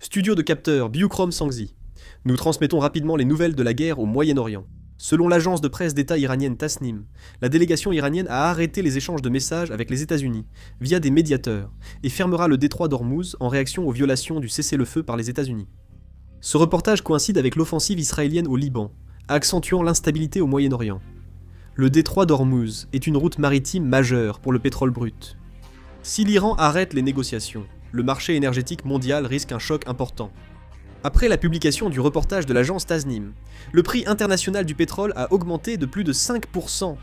Studio de capteurs Biochrome Sangzi. Nous transmettons rapidement les nouvelles de la guerre au Moyen-Orient. Selon l'agence de presse d'État iranienne Tasnim, la délégation iranienne a arrêté les échanges de messages avec les États-Unis via des médiateurs et fermera le détroit d'Ormuz en réaction aux violations du cessez-le-feu par les États-Unis. Ce reportage coïncide avec l'offensive israélienne au Liban, accentuant l'instabilité au Moyen-Orient. Le détroit d'Ormuz est une route maritime majeure pour le pétrole brut. Si l'Iran arrête les négociations, le marché énergétique mondial risque un choc important. Après la publication du reportage de l'agence Tasnim, le prix international du pétrole a augmenté de plus de 5%.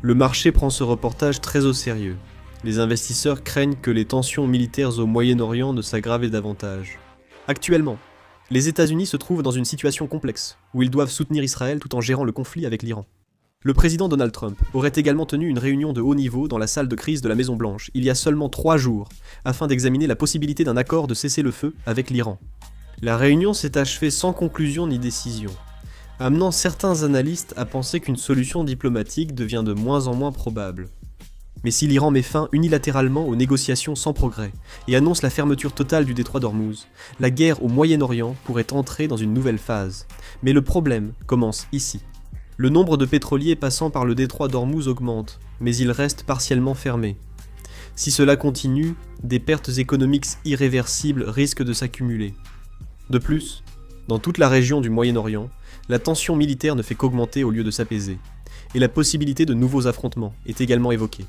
Le marché prend ce reportage très au sérieux. Les investisseurs craignent que les tensions militaires au Moyen-Orient ne s'aggravent davantage. Actuellement, les États-Unis se trouvent dans une situation complexe, où ils doivent soutenir Israël tout en gérant le conflit avec l'Iran. Le président Donald Trump aurait également tenu une réunion de haut niveau dans la salle de crise de la Maison-Blanche il y a seulement 3 jours, afin d'examiner la possibilité d'un accord de cessez-le-feu avec l'Iran. La réunion s'est achevée sans conclusion ni décision, amenant certains analystes à penser qu'une solution diplomatique devient de moins en moins probable. Mais si l'Iran met fin unilatéralement aux négociations sans progrès et annonce la fermeture totale du détroit d'Ormuz, la guerre au Moyen-Orient pourrait entrer dans une nouvelle phase. Mais le problème commence ici. Le nombre de pétroliers passant par le détroit d'Ormuz augmente, mais il reste partiellement fermé. Si cela continue, des pertes économiques irréversibles risquent de s'accumuler. De plus, dans toute la région du Moyen-Orient, la tension militaire ne fait qu'augmenter au lieu de s'apaiser, et la possibilité de nouveaux affrontements est également évoquée.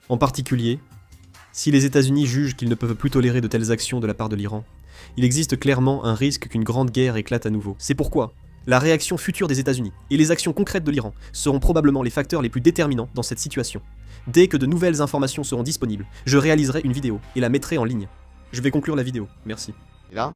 En particulier, si les États-Unis jugent qu'ils ne peuvent plus tolérer de telles actions de la part de l'Iran, il existe clairement un risque qu'une grande guerre éclate à nouveau. C'est pourquoi la réaction future des États-Unis et les actions concrètes de l'Iran seront probablement les facteurs les plus déterminants dans cette situation. Dès que de nouvelles informations seront disponibles, je réaliserai une vidéo et la mettrai en ligne. Je vais conclure la vidéo, merci. Et là